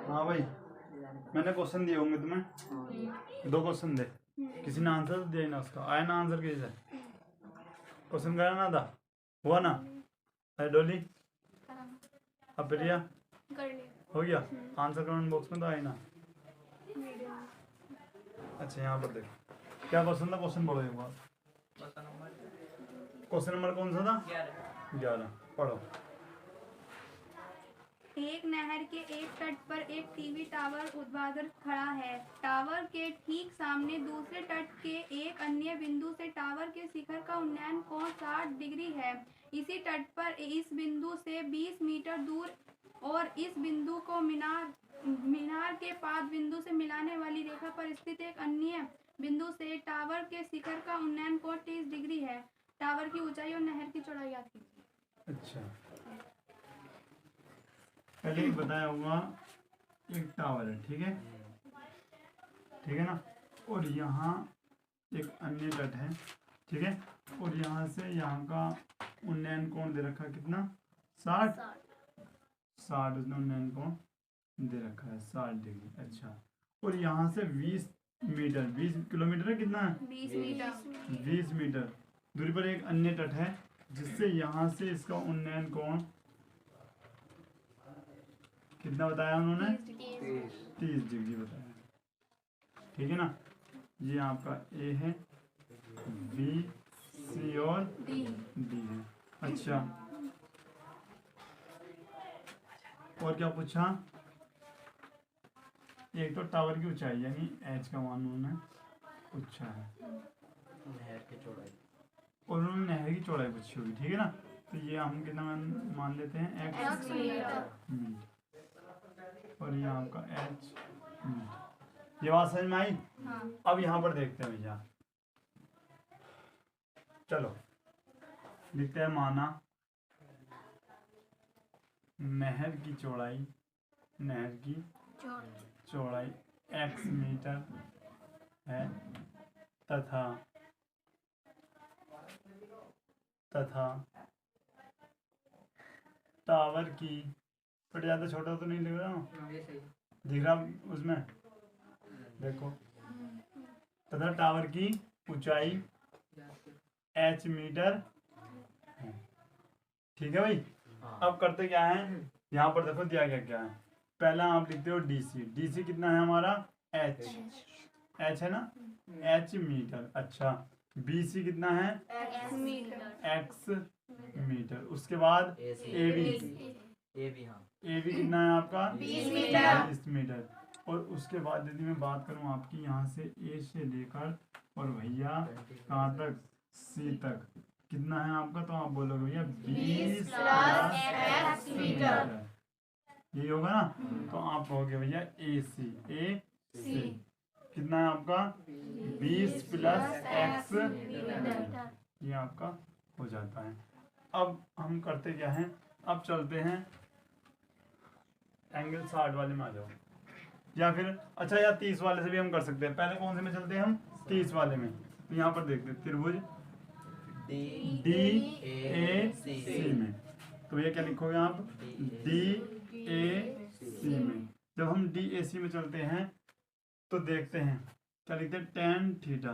हाँ भाई, मैंने क्वेश्चन दिए होंगे तुम्हें, 2 क्वेश्चन दे, किसी ने आंसर दिया ही ना उसका, आया ना आंसर किसी से? क्वेश्चन कराना था, हुआ ना? अरे डोली, अब प्रिया हो गया आंसर कमेंट बॉक्स में तो आए ना। अच्छा यहाँ पर देखो क्या क्वेश्चन था, क्वेश्चन पढ़ो एक बार। क्वेश्चन नंबर कौन सा था? 11। पढ़ो। एक नहर के एक तट पर एक टीवी टावर ऊर्ध्वाधर खड़ा है। टावर के ठीक सामने दूसरे तट के एक अन्य बिंदु से टावर के शिखर का उन्नयन कोण 60 डिग्री है। इसी तट पर इस बिंदु से 20 मीटर दूर और इस बिंदु को मीनार के पाद बिंदु से मिलाने वाली रेखा पर स्थित एक अन्य बिंदु से टावर के शिखर का उन्नयन कोण 30 डिग्री है। टावर की ऊंचाई और नहर की चौड़ाई याद कीजिए। अच्छा, पहले ही बताया हुआ एक टावर है, ठीक है, ठीक है ना, और यहाँ एक अन्य तट है, ठीक है, और यहाँ से यहाँ का उन्नयन कोण दे रखा है कितना? 60 उसने उन्नयन कोण दे रखा है 60 डिग्री। अच्छा, और यहाँ से 20 मीटर, 20 किलोमीटर है, कितना है? 20 मीटर दूरी पर एक अन्य तट है जिससे यहाँ से इसका उन्नयन कोण कितना बताया उन्होंने? 30 डिग्री बताया, ठीक है ना। ये आपका ए है, बी, सी और डी है। अच्छा, और क्या पूछा? एक तो टावर की ऊंचाई यानी एच का मान उन्होंने पूछा है, नहर की चौड़ाई, और उन्होंने नहर की चौड़ाई पूछी होगी, ठीक है ना। तो ये हम कितना मान लेते हैं? एक्स मीटर, और ये आपका एच मीटर। ये बात समझ में आई? हाँ। अब यहाँ पर देखते हैं भैया, चलो लिखते हैं, माना नहर की चौड़ाई x मीटर है तथा टावर की, पर ज़्यादा छोटा तो नहीं लग रहा हूँ, दिख रहा उसमें, देखो, तथा टावर की ऊंचाई h मीटर है, ठीक है भाई। अब करते क्या है, यहाँ पर देखो दिया गया क्या है, पहला आप लिखते हो DC कितना है हमारा? h है ना, h मीटर। अच्छा, BC कितना है? x metre. उसके बाद AB कितना है आपका? 20 मीटर। और उसके बाद यदि मैं बात करूँ आपकी, यहाँ से A से लेकर और भैया कहाँ तक? C तक कितना है आपका? तो आप बोलोगे भैया 20 + x मीटर, यही होगा ना। तो आप कहोगे भैया AC कितना है आपका? 20 + x मीटर, ये आपका हो जाता है। अब हम करते क्या हैं, अब चलते हैं एंगल 60 वाले में आ जाओ, या फिर अच्छा या 30 वाले से भी हम कर सकते हैं। पहले कौन से में चलते हैं हम? 30 वाले में। तो यहाँ पर देखते हैं त्रिभुज DAC में, तो ये क्या लिखोगे आप? DAC में। जब हम DAC में चलते हैं तो देखते हैं क्या लिखते हैं? tan theta.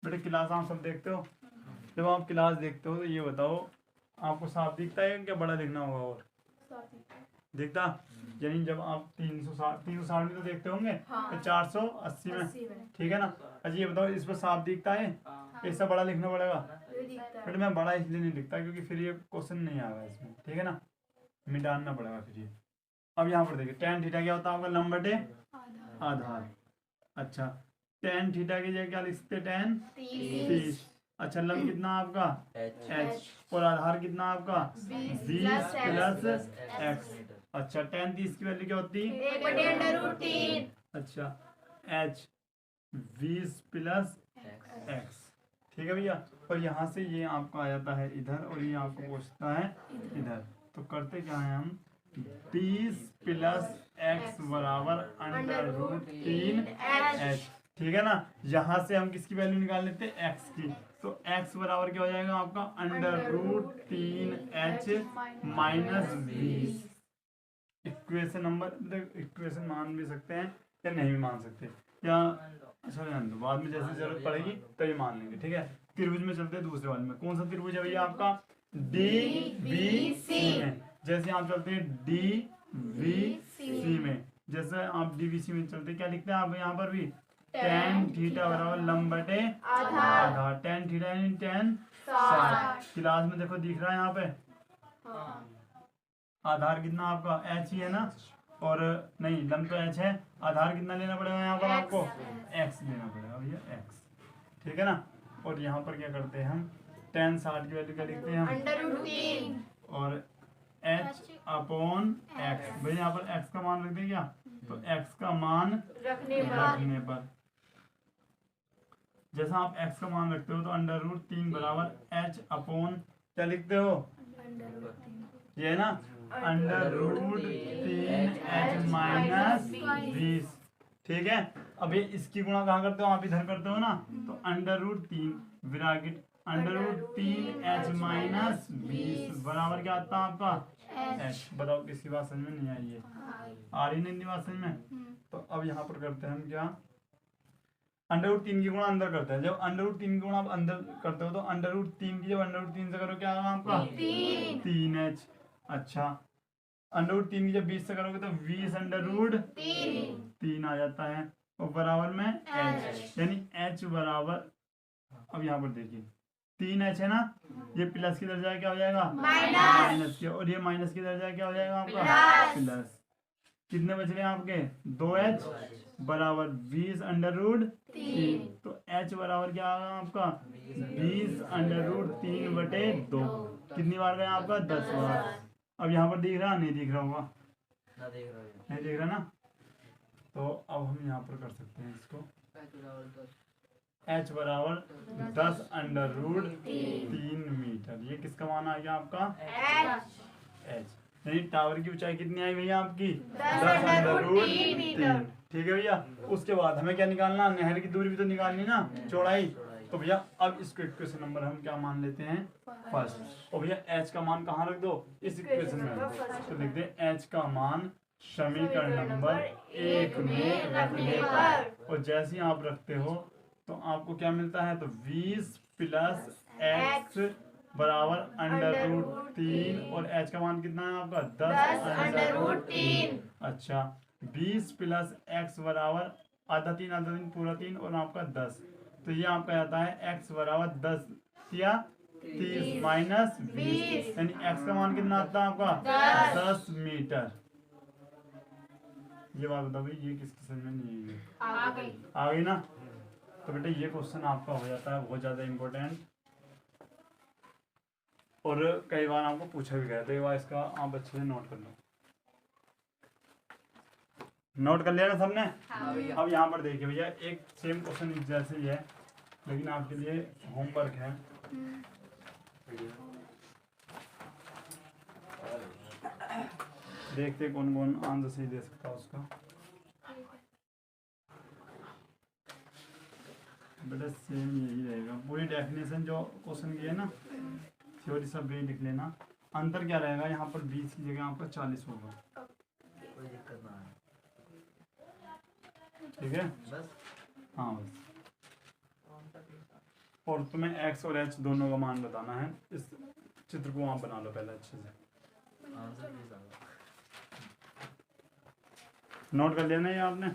बेटे क्लास आप सब देखते हो, जब आप क्लास देखते हो तो ये बताओ आपको साफ दिखता है क्या बड़ा दिखना होगा? और दिखता, यानी जब आप 360 में तो देखते होंगे, तो 480 में, ठीक है ना। अच्छा ये बताओ इस पर साफ दिखता है? इससे बड़ा लिखना पड़ेगा। फिर मैं बड़ा इसलिए नहीं लिखता क्योंकि फिर ये क्वेश्चन नहीं आएगा इसमें, ठीक है ना, मिटाना पड़ेगा फिर ये। अब यहाँ पर देखिए tan थीटा क्या होता है आपका? लंब बटे आधार। अच्छा, tan थीटा की जगह क्या लिख सकते? tan 30। अच्छा, लंब कितना आपका? h, और आधार कितना आपका? 20 + x। अच्छा, tan 30 की वैल्यू क्या होती है? 1/√3। अच्छा, h 20 + x, ठीक है भैया। और यहाँ से ये आपका आ जाता है इधर, और ये आपको पूछता है इधर। तो करते क्या है हम? 20 + x = √3h, ठीक है ना। यहाँ से हम किसकी वैल्यू निकाल लेते हैं? x की। तो x बराबर क्या हो जाएगा आपका? √3h - 20। इक्वेशन नंबर, इक्वेशन मान भी सकते हैं या नहीं भी मान सकते, या अच्छा ध्यान दो, बाद में जैसे जरूरत पड़ेगी तभी मान लेंगे, ठीक है। त्रिभुज में चलते हैं दूसरे वाले में। कौन सा त्रिभुज है भैया आपका? DBC में। जैसे आप चलते हैं DVC में, जैसे आप DVC में चलते हैं क्या लिखते हैं आप यहाँ पर भी? tan थीटा बराबर लंब बटे आधार। tan थीटा यानी tan 60। क्लास में देखो दिख रहा है यहाँ पे आधार कितना आपका h ही है ना, और नहीं लंब तो h है, आधार कितना लेना पड़ेगा यहाँ पर आपको? x लेना पड़ेगा भैया, x, ठीक है ना। और यहाँ पर क्या करते हैं हम? tan 60 की वैल्यू क्या लिखते हैं हम? √3 और h अपॉन x। भाई यहाँ पर x का मान रख दें क्या? तो x का मान रखने पर जैसा आप x का मान रखते हो तो √3 बराबर h अपॉन क्या लिखते हो? ये है ना, √3h माइनस 20, ठीक है। अब ये इसकी गुणा कहाँ करते हो? आप इधर करते हो ना, तो √3 ब्रैकेट √3h माइनस 20 बराबर क्या आता है आपका? h। बताओ किसकी बात समझ में नहीं आई है? आ रही नहीं बात समझ में? तो अब यहाँ पर करते हैं हम क्या? √3 की गुणा अंदर करते हैं। जब √3 की गुणा आप अंदर करते हो तो √3 की जब √3 से करो क्या आएगा आपका? 3h। अच्छा, √3 की जब 20 से करोगे तो 20√3 आ जाता है, और बराबर में h, यानी h बराबर, अब यहाँ पर देखिए 3h है ना, ये प्लस की दर्जा क्या हो जाएगा? माइनस की, और ये माइनस की दर्जा क्या हो जाएगा आपका? प्लस। कितने बच रहे हैं आपके? 2h बराबर 20√3, तो h बराबर क्या आएगा आपका? 20√3 बटे 2। कितनी बार गए आपका? 10 बार। अब यहाँ पर दिख रहा? नहीं दिख रहा होगा, नहीं दिख रहा ना, तो अब हम यहाँ पर कर सकते हैं इसको, h बराबर 10√3 मीटर। ये किसका मान आ गया आपका? h। यानी टावर की ऊंचाई कितनी आई भैया आपकी? 10√3, ठीक है भैया। उसके बाद हमें क्या निकालना? नहर की दूरी भी तो निकालनी ना, चौड़ाई। तो भैया अब इसको इक्वेशन नंबर हम क्या मान लेते हैं? फर्स्ट। और भैया h का मान कहाँ रख दो? इस इक्वेशन में रख दो। तो लिख दे h का मान समीकरण नंबर 1 में रखने पर, और जैसे ही आप रखते हो तो आपको क्या मिलता है? तो 20 + x बराबर √3, और h का मान कितना है आपका? 10√3। अच्छा, 20 + x बराबर आधा 3 पूरा 3 और आपका 10, तो ये आपका आता है x बराबर 10 या 30 माइनस 20, यानी x का मान कितना आता है आपका? 10 मीटर। ये बात बताओ भाई, ये किसकी समझ में नहीं है? आ गई ना। तो बेटा ये क्वेश्चन आपका हो जाता है बहुत ज़्यादा इम्पोर्टेंट, और कई बार आपको पूछा भी गया, तो एक बार इसका आप अच्छे से नोट कर लो। नोट कर लिया ना सबने? अब यहाँ पर देखिए भैया, एक सेम क्वेश्चन जैसे ही है, लेकिन आपके लिए होमवर्क है। देखते कौन कौन आंसर सही दे सकता है उसका। बेटा सेम यही रहेगा, पूरी डेफिनेशन जो क्वेश्चन की है ना, थ्योरी सब भी लिख लेना। अंतर क्या रहेगा? यहाँ पर 20 की जगह आपका 40 होगा, कोई दिक्कत ना है, ठीक है? बस। हाँ बस। और तुम्हें x और h दोनों का मान बताना है। इस चित्र को आप बना लो पहले अच्छे से। आंसर प्लीज आओ। नोट कर लेना है आपने?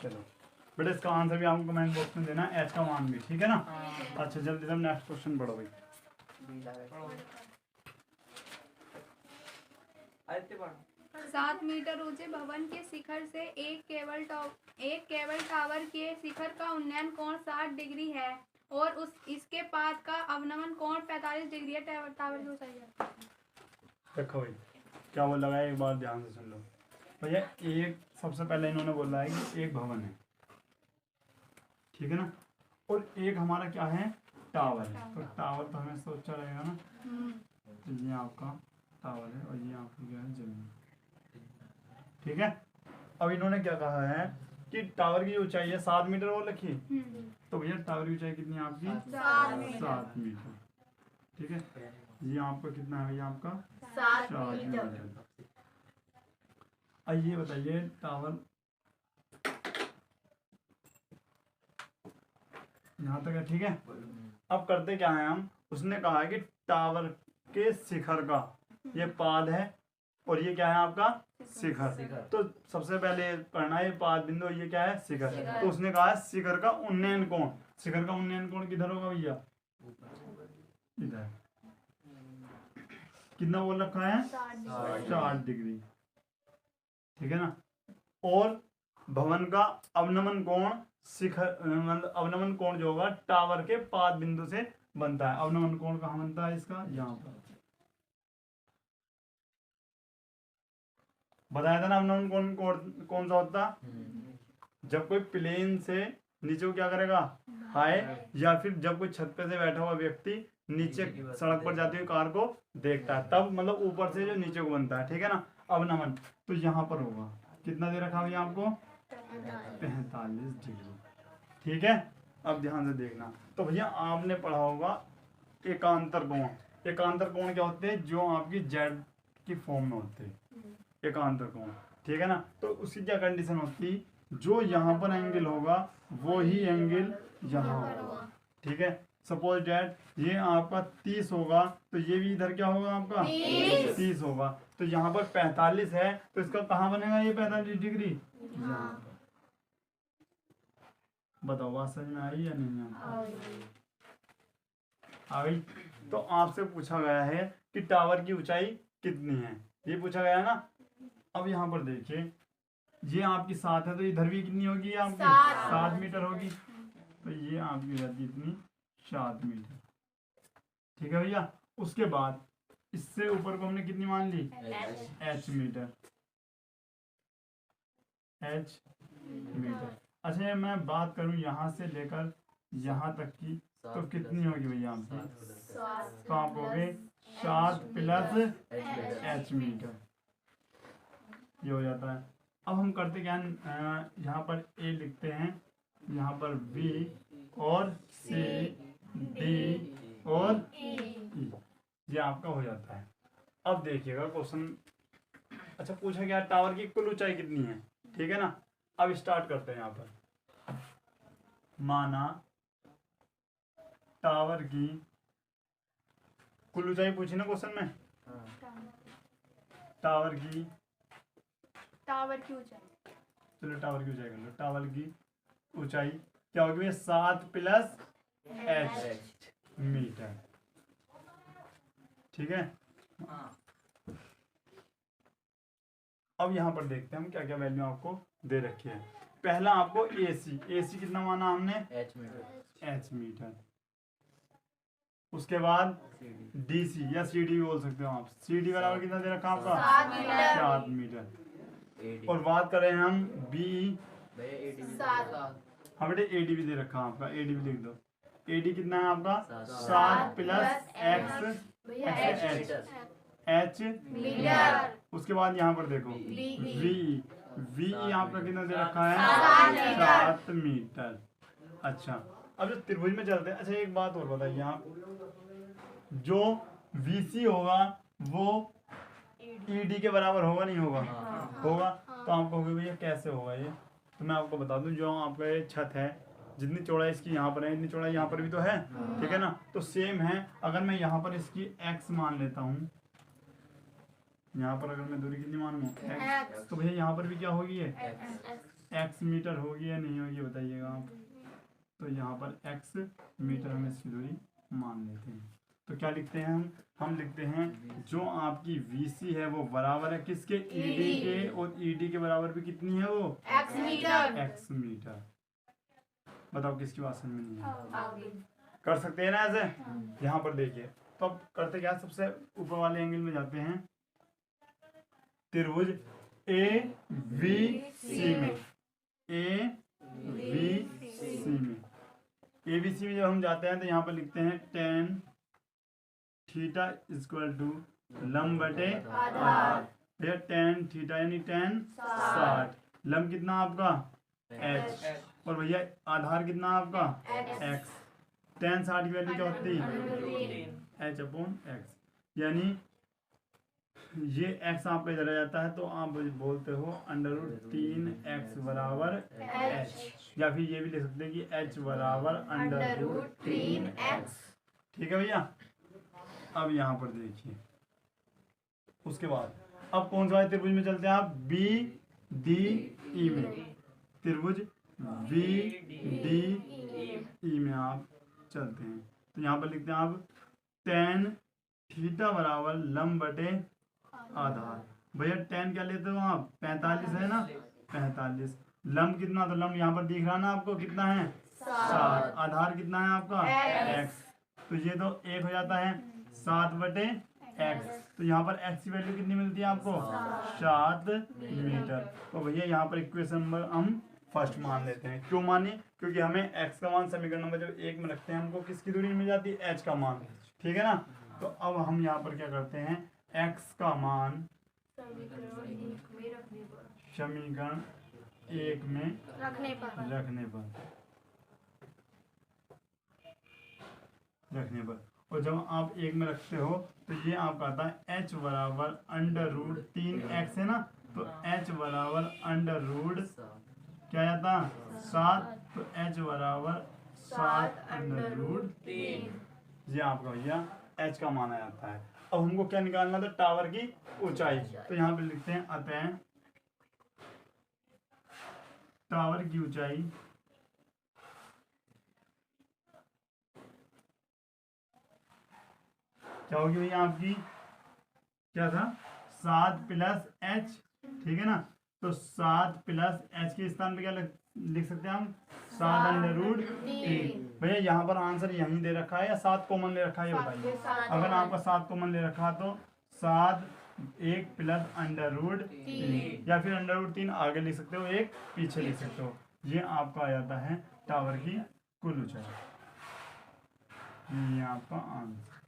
चलो बेटा, इसका आंसर भी आपको कमेंट बॉक्स में देना है, h का मान भी, ठीक है ना? अच्छा जल्दी से नेक्स्ट क्वेश्चन पढ़ो भाई। 7 मीटर ऊंचे भवन के शिखर से एक केबल टावर के शिखर का उन्नयन कोण 60 डिग्री है, और इसके पाद का अवनमन कोण 45 डिग्री है। टावर की ऊंचाई है। देखो भाई क्या बोला है, एक बार ध्यान से सुन लो भैया। एक सबसे पहले इन्होंने बोला है कि एक भवन है, ठीक है ना, और एक हमारा क्या है? टावर है। तो टावर तो हमें सोचा रहेगा ना, तो ये आपका टावर है और ये आपकी क्या है? जमीन, ठीक है। अब इन्होंने क्या कहा है कि टावर की ऊंचाई है 7 मीटर वो लिखी, तो भैया टावर की ऊंचाई कितनी है आपकी? 7 मीटर, ठीक है। ये आपका कितना है भैया? आपका 7 मीटर। आइए बताइए टावर यहाँ तक है, ठीक है। अब करते क्या है हम, उसने कहा है कि टावर के शिखर का ये पाद है और ये क्या है आपका शिखर। तो सबसे पहले पढ़ना है पाद बिंदु, ये क्या है शिखर। तो उसने कहा है शिखर का उन्नयन कोण, शिखर का उन्नयन कोण किधर होगा भैया, इधर। कितना बोल रखा है, 60 डिग्री, ठीक है ना। और भवन का अवनमन कोण शिखर मतलब अवनमन कोण जो होगा टावर के पाद बिंदु से बनता है। अवनमन कोण कहाँ बनता है इसका, यहाँ पर बताया था ना। अवनमन कोण कौन सा होता, जब कोई प्लेन से नीचे को क्या करेगा, हाय, या फिर जब कोई छत पे से बैठा हुआ व्यक्ति नीचे सड़क पर जाती हुई कार को देखता है, तब मतलब ऊपर से जो नीचे को बनता है, ठीक है ना, अवनमन। तो यहाँ पर होगा कितना दे रखा भैया आपको, 45 डिग्री, ठीक है। अब ध्यान से देखना, तो भैया आपने पढ़ा होगा एकांतर कोण। एकांतर कोण क्या होते हैं, जो आपकी जेड की फॉर्म में होते हैं, एकांतर कोण, ठीक है ना। तो उसकी क्या कंडीशन होती, जो यहाँ पर एंगल होगा वो ही एंगल यहाँ होगा, ठीक है। सपोज डैट ये आपका 30 होगा तो ये भी इधर क्या होगा आपका 30 होगा। तो यहाँ पर 45 है तो इसका कहाँ बनेगा ये 45 डिग्री, बताओ बात समझ में आई या नहीं आ गई। तो आपसे पूछा गया है कि टावर की ऊंचाई कितनी है, ये पूछा गया ना। अब यहाँ पर देखिए ये आपकी 7 है तो इधर भी कितनी होगी आपकी 7 मीटर होगी। तो ये आपकी हो जाती है इतनी 7 मीटर, ठीक है भैया। उसके बाद इससे ऊपर को हमने कितनी मान ली, h मीटर, h मीटर। अच्छा मैं बात करूं यहाँ से लेकर यहाँ तक की तो कितनी होगी भैया आपकी, तो आप होगे 7 प्लस h मीटर, ये हो जाता है। अब हम करते क्या, यहाँ पर a लिखते हैं, यहाँ पर b और c d और e, ये आपका हो जाता है। अब देखिएगा क्वेश्चन, अच्छा पूछा गया टावर की कुल ऊंचाई कितनी है, ठीक है ना। अब स्टार्ट करते हैं। यहाँ पर माना टावर की कुल ऊंचाई पूछी ना क्वेश्चन में, टावर की ऊंचाई, चलो टावर की ऊंचाई कर लो। टावर की ऊंचाई क्या होगी, 7 प्लस h मीटर, ठीक है। अब यहाँ पर देखते हैं हम क्या क्या वैल्यू आपको दे रखी है। पहला आपको AC कितना माना हमने, h मीटर। उसके बाद DC या CD भी बोल सकते हो आप, CD बराबर कितना दे रखा आपका 7 मीटर। और बात करें हम BE, हाँ बेटे AD भी दे रखा आपका, AD भी लिख दो। AD कितना है आपका 7 प्लस h मीटर। उसके बाद यहाँ पर देखो VE आपका कितना दे रखा है 7 मीटर। अच्छा अब जो त्रिभुज में चलते हैं, अच्छा एक बात और बताइए आप, जो VC होगा वो ED के बराबर होगा नहीं होगा, होगा। तो आप कहोगे भैया कैसे होगा ये, तो मैं आपको बता दूं, जो आपका ये छत है जितनी चौड़ाई इसकी यहाँ पर है इतनी चौड़ाई यहाँ पर भी तो है, ठीक है ना। तो सेम है। अगर मैं यहाँ पर इसकी x मान लेता हूँ, यहाँ पर अगर मैं दूरी कितनी मान लूँ x, तो भैया यहाँ पर भी क्या होगी ये x मीटर होगी या नहीं होगी बताइएगा आप। तो यहाँ पर x मीटर हम इसकी दूरी मान लेते हैं। तो क्या लिखते हैं हम लिखते हैं जो आपकी VC है वो बराबर है किसके, ED के, और ED के बराबर भी कितनी है वो x मीटर। बताओ किसकी बात समझ में नहीं है, कर सकते हैं ना ऐसे। यहाँ पर देखिए तो अब करते क्या, सबसे ऊपर वाले एंगल में जाते हैं। त्रिभुज ABC में, ABC में, ABC में जब हम जाते हैं तो यहाँ पर लिखते हैं tan थीटा इक्वल टू लंब बटे आधार। भैया tan थीटा यानी tan 60, लंब कितना आपका h, और भैया आधार कितना आपका x। tan 60 की वैल्यू क्या होती है h अपॉन x, यानी ये x आपका इधर आ जाता है तो आप बोलते हो √3x बराबर h, या फिर ये भी लिख सकते हैं कि h बराबर √3x। ठीक है भैया। अब यहाँ पर देखिए, उसके बाद अब कौन सा त्रिभुज में चलते हैं आप? BDE में, त्रिभुज BDE में आप चलते हैं। तो यहाँ पर लिखते हैं आप tan थीटा बराबर लंब बटे आधार। भैया tan क्या लेते हो आप? 45 है ना, 45। लंब कितना? तो लंब यहाँ पर दिख रहा ना आपको, कितना है? 7। आधार कितना है आपका? x। तो ये तो 1 हो जाता है 7 बटे x। तो यहाँ पर x की वैल्यू कितनी मिलती है आपको? 7 मीटर। तो भैया यहाँ पर इक्वेशन नंबर हम फर्स्ट मान लेते हैं। क्यों माने? क्योंकि हमें x का मान समीकरण नंबर जब 1 में रखते हैं हमको किसकी दूरी मिल जाती है? h का मान। ठीक है ना। तो अब हम यहाँ पर क्या करते हैं, x का मान समीकरण 1 में रखने पर और जब आप 1 में रखते हो तो ये आपका आता है h बराबर √3x है ना। तो h बराबर क्या आता? 7। तो h बराबर 7 √3। ये आपका भैया h का माना जाता है। अब हमको क्या निकालना था? टावर की ऊंचाई। तो यहाँ पे लिखते हैं अतः टावर की ऊंचाई क्या होगी भैया आपकी? क्या था? 7 + h। ठीक है ना। तो 7 + h के स्थान पे क्या लिख सकते हैं हम? 7 √3। भैया यहाँ पर आंसर यहीं दे रखा है या 7 कॉमन ले रखा है, ये बताइए। अगर आपका 7 कॉमन ले रखा तो 7 1 + √3, या फिर √3 आगे लिख सकते हो, 1 पीछे लिख सकते हो। ये आपका आ जाता है टावर की कुल ऊंचाई। ये आपका आंसर।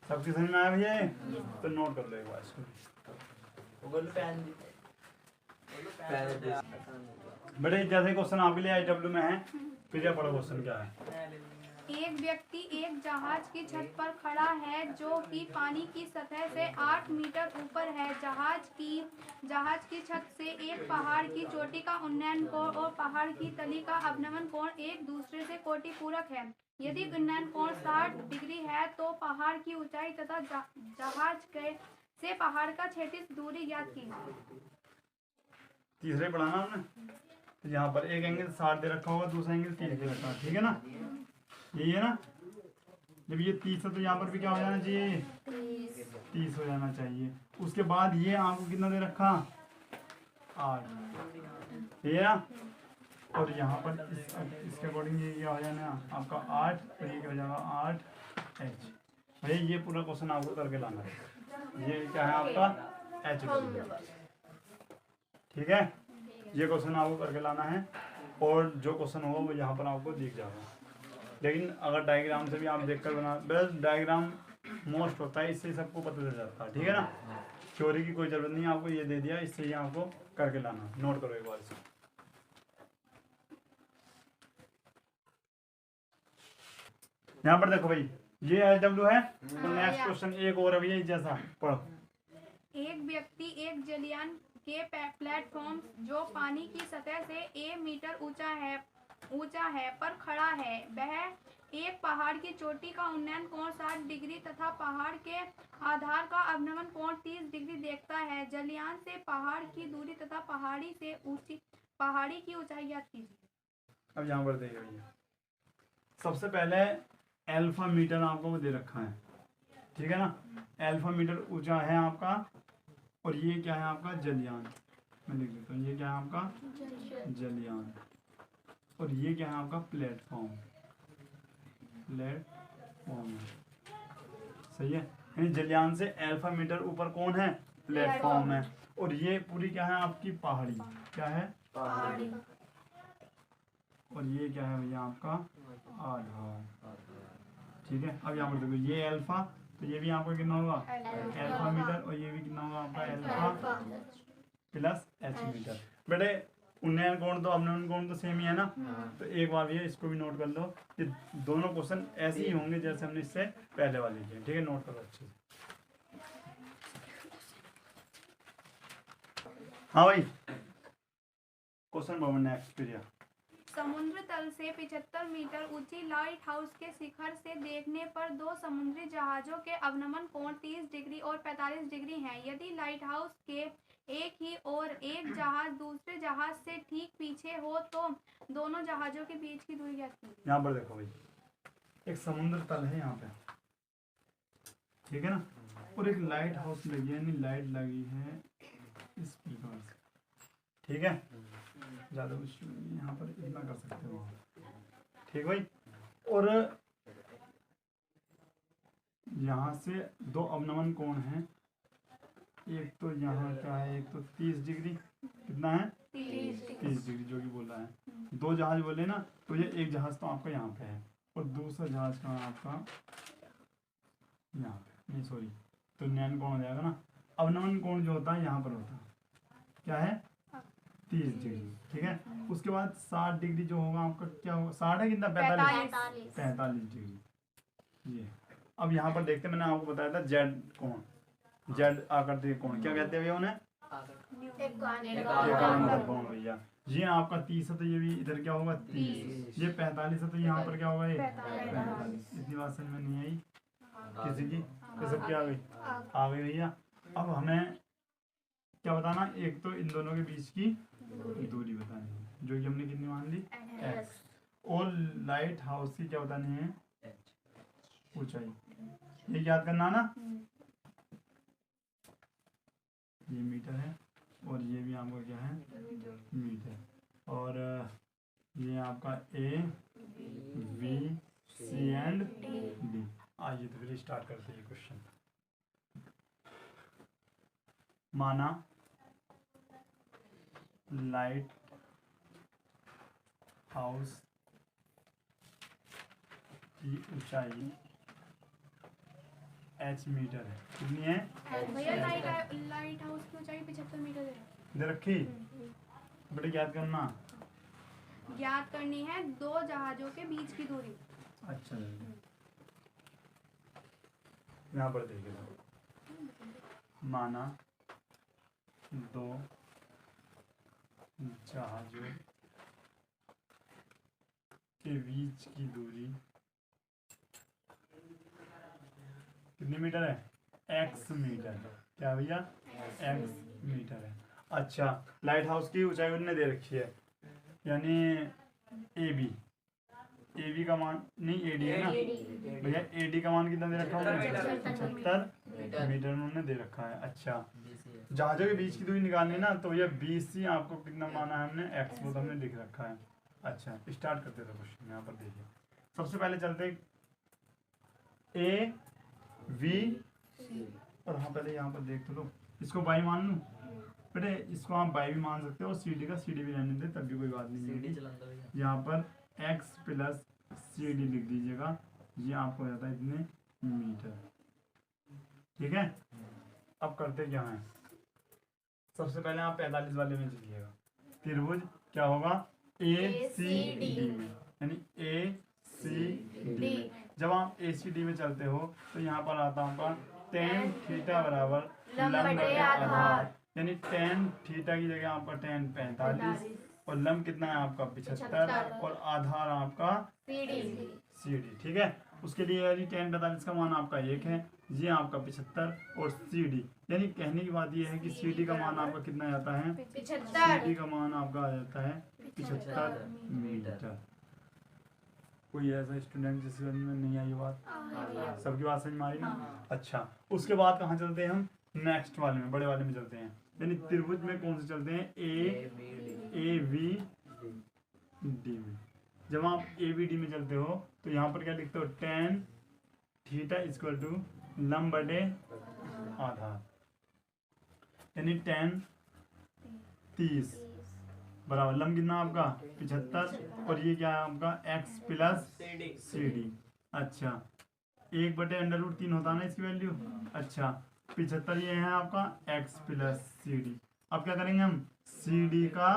सबकी समझ में आया भैया? तो नोट कर लो एक बार इसको। बड़े जैसे क्वेश्चन आपके लिए IW में है, फिर पढ़ो क्वेश्चन क्या है। एक व्यक्ति एक जहाज की छत पर खड़ा है जो कि पानी की सतह से 8 मीटर ऊपर है। जहाज की छत से एक पहाड़ की चोटी का उन्नयन कोण और पहाड़ की तली का अवनमन कोण एक दूसरे से कोटि पूरक है। यदि उन्नयन कोण 60 डिग्री है तो पहाड़ की ऊंचाई तथा जहाज से पहाड़ का क्षैतिज दूरी ज्ञात कीजिए। तीसरे पढ़ाना हमने। तो यहाँ पर एक एंगल 60 दे रखा होगा, दूसरा एंगल 30 दे रखा है। ठीक है ना, यही है ना। जब ये 30 है तो यहाँ पर भी क्या हो जाना चाहिए? 30 हो जाना चाहिए। उसके बाद ये आपको कितना दे रखा? 8। ठीक है ना। और यहाँ पर इसके अकॉर्डिंग ये क्या हो जाना आपका 8, और ये क्या हो जाएगा 8h। भाई ये पूरा क्वेश्चन आपको करके लाना है। ये क्या है आपका h। ठीक है, ये क्वेश्चन आपको करके लाना है, और जो क्वेश्चन होगा वो यहाँ पर आपको दिख जाएगा। लेकिन अगर डायग्राम से भी आप देखकर बना, बस डायग्राम मोस्ट होता है, इससे सबको पता चल जाता है। ठीक है ना, थ्योरी की कोई जरूरत नहीं, आपको ये दे दिया, इससे ही आपको करके लाना। नोट करो एक बार इसको। यहाँ पर देखो भाई, ये HW है। तो नेक्स्ट क्वेश्चन एक और अभी जैसा पढ़ो। एक व्यक्ति एक जलयान के प्लेटफॉर्म जो पानी की सतह से 1 मीटर ऊंचा है पर खड़ा है। वह एक पहाड़ की चोटी का उन्नयन कोण 60 डिग्री तथा पहाड़ के आधार का अवनमन कोण 30 डिग्री देखता है। जलयान से पहाड़ की दूरी तथा पहाड़ी की ऊंचाई ज्ञात कीजिए। अब यहाँ पर देखिए भैया, सबसे पहले अल्फा मीटर आपको वो दे रखा है। ठीक है ना, अल्फा मीटर ऊंचा है आपका, और ये क्या है आपका जलयान। मैं लिख देता हूँ, ये क्या है आपका जलयान, और ये क्या है आपका प्लेटफॉर्म। सही है, यानी जलयान से अल्फा मीटर ऊपर कौन है? प्लेटफॉर्म है। और ये पूरी क्या है आपकी पहाड़ी। क्या है? पहाड़ी। और ये क्या है भैया आपका आधार। ठीक है, अब यहाँ पर देखो, ये अल्फा, तो ये भी आपका कितना होगा? अल्फा मीटर, और ये भी कितना होगा आपका अल्फा + h मीटर। बेटे उन्नयन कोण तो अवनयन कोण तो सेम ही है ना। हाँ। तो एक बार ये इसको भी नोट कर लो, ये दोनों क्वेश्चन ऐसे ही होंगे जैसे हमने इससे पहले वाले किए, ठीक है, नोट करो अच्छे से। हाँ भाई, क्वेश्चन नंबर नेक्स्ट प्रिया। समुद्र तल से 75 मीटर ऊंची लाइट हाउस के शिखर से देखने पर दो समुद्री जहाजों के अवनमन कोण 30 डिग्री और 45 डिग्री हैं। यदि लाइट हाउस के एक ही और एक जहाज दूसरे जहाज से ठीक पीछे हो तो दोनों जहाजों के बीच की दूरी क्या थी? यहाँ पर देखो भाई, एक समुद्र तल है यहाँ पे, ठीक है ना, और एक लाइट हाउस लगी है, यानी लाइट लगी है इस प्रकार से, ठीक है, ज्यादा कुछ यहाँ पर इतना कर सकते हो, ठीक भाई। और यहाँ से दो अवनमन कोण हैं, एक तो यहाँ का है, एक तो 30 डिग्री, कितना है 30 डिग्री जो कि बोल रहा है। दो जहाज बोले ना, तो ये एक जहाज तो आपका यहाँ पे है और दूसरा जहाज का आपका यहाँ पे, नहीं सॉरी, तो नैन कोण हो जाएगा ना। अवनमन कोण जो होता है यहाँ पर होता है, क्या है 30 डिग्री, ठीक है। उसके बाद 60 डिग्री जो होगा आपका, क्या होगा 60 है कितना, 45 डिग्री, ये। अब यहाँ पर देखते हैं, मैंने आपको बताया था जेड कोण, जेड आकृति कोण क्या कहते हैं भैया उन्हें, एकांतर कोण भैया। ये आपका 30 है तो ये भी इधर क्या होगा 30, ये 45 है तो यहाँ पर क्या होगा ये 45। इतनी बात समझ में नहीं आई किसी की, ये सब क्या आ गई भैया। अब हमें क्या बताना, एक तो इन दोनों के बीच की दूरी बतानी है, जो कि हमने कितनी मान ली x, और लाइट हाउस की क्या बतानी है ऊंचाई, ये याद करना ना, ये मीटर है और ये भी आपका क्या है मीटर, और ये आपका A B C and D। आइए तो फिर स्टार्ट करते हैं क्वेश्चन। माना लाइट हाउस की ऊंचाई h मीटर है, कितनी है भैया लाइट हाउस की ऊंचाई 75 मीटर है। दे रखी, बड़े याद करना, ज्ञात करनी है दो जहाजों के बीच की दूरी। अच्छा यहाँ पर देखिए, माना दो जहाजों के बीच की दूरी कितनी मीटर है x मीटर, क्या भैया x मीटर है। अच्छा, लाइट हाउस की ऊंचाई उन्होंने दे रखी है, यानी ए बी का मान नहीं AD है ना भैया, AD का मान कितना दे रखा है 75 मीटर उन्होंने दे रखा है। अच्छा, जहाजों के बीच की दूरी निकालनी है ना, तो ये BC आपको कितना माना है हमने x, वो तो हमने लिख रखा है। अच्छा, स्टार्ट करते थे क्वेश्चन, यहाँ पर देखिए, सबसे पहले चलते A V, और हाँ पहले यहाँ पर देख तो लो, इसको बाई मान लूँ बेटे, इसको आप बाई भी मान सकते हो, CD का CD भी रहने दे, तब भी कोई बात नहीं है। यहाँ पर x प्लस CD लिख दीजिएगा, ये आपको हो जाता है इतने मीटर, ठीक है। अब करते क्या है, सबसे पहले आप 45 वाले में चलिएगा, त्रिभुज क्या होगा ACD में, यानी ACD में। जब आप ACD में चलते हो तो यहाँ पर आता होगा tan थीटा बराबर लंब बटे आधार, यानी tan थीटा की जगह आपका tan 45 और लंब कितना है आपका 75 और आधार आपका CD, ठीक है। उसके लिए यानी tan 45 का मान आपका 1 है, ये आपका 75 और CD, यानी कहने की बात यह है कि CD का मान आपका कितना आता है 75, CD का मान आपका आ जाता है 75 मीटर। कोई ऐसा स्टूडेंट जिसकी समझ में नहीं आई बात, सबकी बात समझ में आई ना। अच्छा, उसके बाद कहाँ चलते हैं हम, नेक्स्ट वाले में, बड़े वाले में चलते हैं, यानी त्रिभुज में कौन से चलते हैं ABD में। जब आप ABD में चलते हो तो यहाँ पर क्या लिखते हो, tan थीटा इक्वल टू लंब बटे आधार, यानी tan 30 बराबर लंब कितना आपका 75 और ये क्या है आपका x प्लस CD। अच्छा, 1/√3 होता है ना इसकी वैल्यू। अच्छा, 75 ये है आपका x प्लस CD। अब क्या करेंगे हम, CD का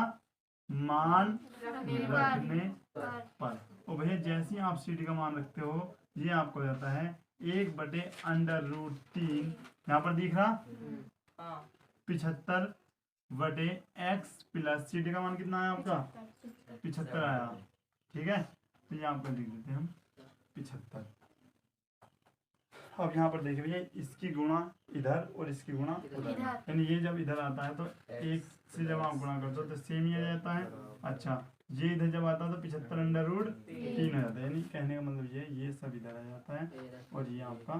मान रखने रखने पर। और भैया जैसे ही आप CD का मान रखते हो ये आपको हो जाता है 1/√3, यहाँ पर दिख रहा 75/x प्लस CD का मान कितना है आपका 75 आया, ठीक है। तो ये आपका लिख देते हैं हम 75। अब यहाँ पर देखिए भैया इसकी गुणा इधर और इसकी गुणा उधर, यानी ये जब इधर आता है तो एक से जब आप गुणा करते हो तो सेम ही आ जाता है। अच्छा ये इधर जब आता है तो 75/3 हो जाता है, यानी कहने का मतलब ये सब इधर आ जाता है और ये आपका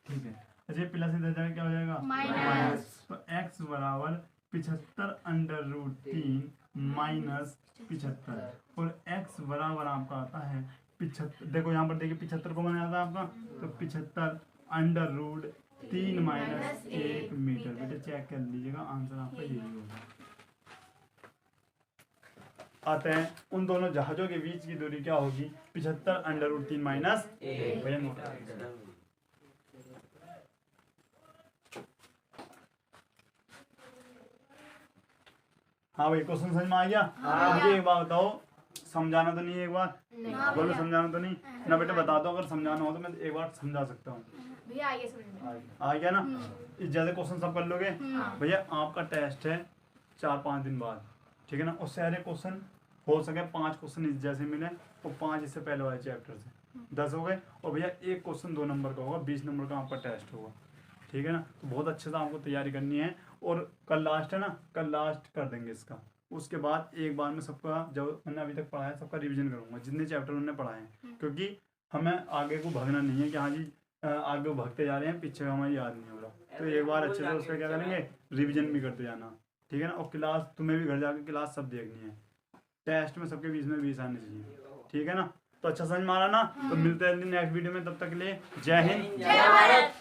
ठीक है। अच्छा प्लस इधर जाएगा क्या हो जाएगा माइनस। तो x बराबर 75/3 माइनस 75 और x बराबर आपका आता है 75। देखो यहाँ पर देखिए 75 को बनाया था आपका, तो 75/√3 माइनस 1 मीटर। बेटा चेक कर लीजिएगा आंसर आपका यही होगा। आते हैं उन दोनों जहाजों के बीच की दूरी क्या होगी 75/√3 माइनस 1। भैया नोट कर लीजिए। हाँ भाई क्वेश्चन समझ में आ गया। मुझे एक बात बताओ, समझाना तो नहीं है एक बार बोलो, समझाना तो नहीं ना बेटा, बता दो अगर समझाना हो तो मैं एक बार समझा सकता हूँ। भैया आइए समझ में आ गया ना, इस जैसे क्वेश्चन सब कर लोगे। भैया आपका टेस्ट है 4-5 दिन बाद, ठीक है ना। और सारे क्वेश्चन हो सके 5 क्वेश्चन इस जैसे मिले और 5 इससे पहले वाले चैप्टर से 10 हो गए। और भैया एक क्वेश्चन 2 नंबर का होगा, 20 नंबर का आपका टेस्ट होगा, ठीक है ना। तो बहुत अच्छे से आपको तैयारी करनी है और कल लास्ट है ना, कल लास्ट कर देंगे इसका। उसके बाद एक बार में सबका जो मैंने अभी तक पढ़ा है सबका रिवीजन करूंगा, जितने चैप्टर उन्होंने पढ़ाए हैं, क्योंकि हमें आगे को भागना नहीं है कि हाँ जी आगे को भागते जा रहे हैं, पीछे हमें याद नहीं हो रहा। तो एक बार अच्छे से उसका क्या करेंगे रिवीजन भी करते जाना, ठीक है ना। और क्लास तुम्हें भी घर जाकर क्लास सब देखनी है, टेस्ट में सबके बीच में 20 आने चाहिए, ठीक है ना। तो अच्छा समझ में आ रहा ना, तो मिलते हैं नेक्स्ट वीडियो में, तब तक के लिए जय हिंद जय भारत।